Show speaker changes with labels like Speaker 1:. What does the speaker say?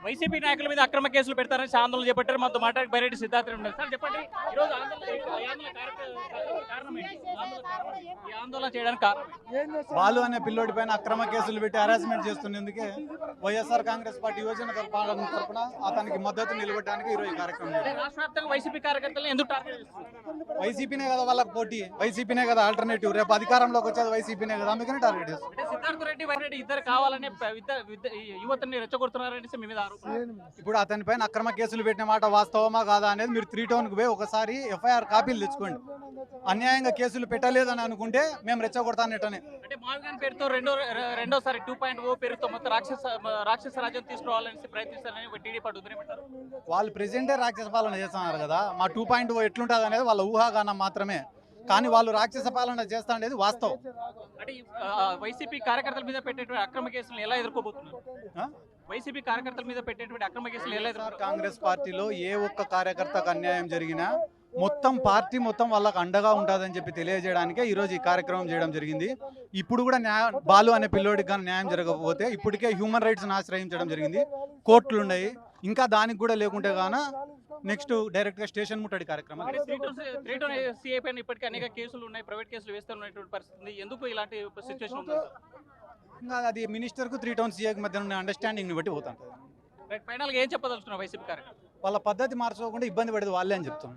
Speaker 1: YCP నాయకుల మీద అక్రమ కేసులు పెడతారని ఆందోళన చేపట్టారు. మనతో మాట్లాడి బైరెడ్డి సిద్ధార్థ ఉన్నారు. సార్ చెప్పండి, ఈరోజు ఈ ఆందోళన చేయడానికి కారణం
Speaker 2: బాలు అనే పిల్లోడి పైన అక్రమ కేసులు పెట్టి హరాస్మెంట్ చేస్తున్నందుకే వైఎస్ఆర్ కాంగ్రెస్ పార్టీ యువజన తరపున అతనికి మద్దతు నిలబడడానికి ఈరోజు ఈ కార్యక్రమం.
Speaker 1: రాష్ట్ర వ్యాప్తంగా వైసీపీ కార్యకర్తలు ఎందుకు టార్గెట్ చేస్తున్నారు?
Speaker 2: వైసీపీనే కదా వాళ్ళకి పోటీ, వైసీపీనే కదా ఆల్టర్నేటివ్, రేపు అధికారంలోకి వచ్చేది వైసీపీనే కదా, అందుకని టార్గెట్ చేస్తారు.
Speaker 1: అంటే సిద్ధార్థ రెడ్డి వైరెడ్డి ఇద్దరు కావాలని యువతని రెచ్చగొడుతున్నారని మీ మీద ఆరోపణ.
Speaker 2: ఇప్పుడు అతని పైన అక్రమ కేసులు పెట్టిన మాట వాస్తవమా కాదా అనేది మీరు 3 టౌన్కి పోయి ఒకసారి ఎఫ్ఐఆర్ కాపీలు తెచ్చుకోండి. అన్యాయంగా కేసులు పెట్టలేదని అనుకుంటే మేము రెచ్చగొడతానట్టనే.
Speaker 1: అంటే మావిగాన్ పేరుతో రెండోసారి 2.0 పేరుతో మొత్తం రాక్షస రాజ్యం తీసుకురావాలని ప్రయత్నిస్తారని టీడీపీ ఉదయమంటారు.
Speaker 2: వాళ్ళు ప్రెసిడెంటే రాక్షస పాలన చేస్తున్నారు కదా, మా 2.0 ఎట్లుంటుంది అనేది వాళ్ళ ఊహాగానం మాత్రమే, కానీ వాళ్ళు రాక్షస పాలన చేస్తా అనేది వాస్తవం.
Speaker 1: అంటే వైసీపీ కార్యకర్తల మీద పెట్టేటువంటి అక్రమ కేసులు ఎలా ఎదుర్కోబోతున్నారు? వైసీపీ కార్యకర్తల మీద పెట్టేటువంటి అక్రమ కేసులు ఎలా ఎదుర్కొంటారు?
Speaker 2: కాంగ్రెస్ పార్టీలో ఏ ఒక్క కార్యకర్తకు అన్యాయం జరిగినా మొత్తం పార్టీ మొత్తం వాళ్ళకు అండగా ఉంటుందని చెప్పి తెలియజేయడానికే ఈరోజు ఈ కార్యక్రమం చేయడం జరిగింది. ఇప్పుడు కూడా బాలు అనే పిల్లోడికి కానీ న్యాయం జరగకపోతే ఇప్పటికే హ్యూమన్ రైట్స్ని ఆశ్రయించడం జరిగింది, కోర్టులు ఉన్నాయి, ఇంకా దానికి కూడా లేకుంటే గాన నెక్స్ట్ డైరెక్ట్గా స్టేషన్ ముట్టడి కార్యక్రమం.
Speaker 1: సిఐ పైన ఇప్పటికీ అనేక కేసులు ఉన్నాయి, ప్రైవేట్ కేసులు వేస్తున్నటువంటి పరిస్థితి, ఎందుకు ఇలాంటి సిచ్యువేషన్ ఉంది?
Speaker 2: ఇంకా అది మినిస్టర్కు 3 టౌన్ సిఐకి మధ్య ఉన్న అండర్స్టాండింగ్ని బట్టి పోతాం.
Speaker 1: ఫైనల్గా ఏం చెప్పదలుచుకున్నారు వైసీపీ కార్యకర్తలు?
Speaker 2: వాళ్ళ పద్ధతి మార్చుకోకుండా ఇబ్బంది పడేది వాళ్ళే అని చెప్తున్నాం.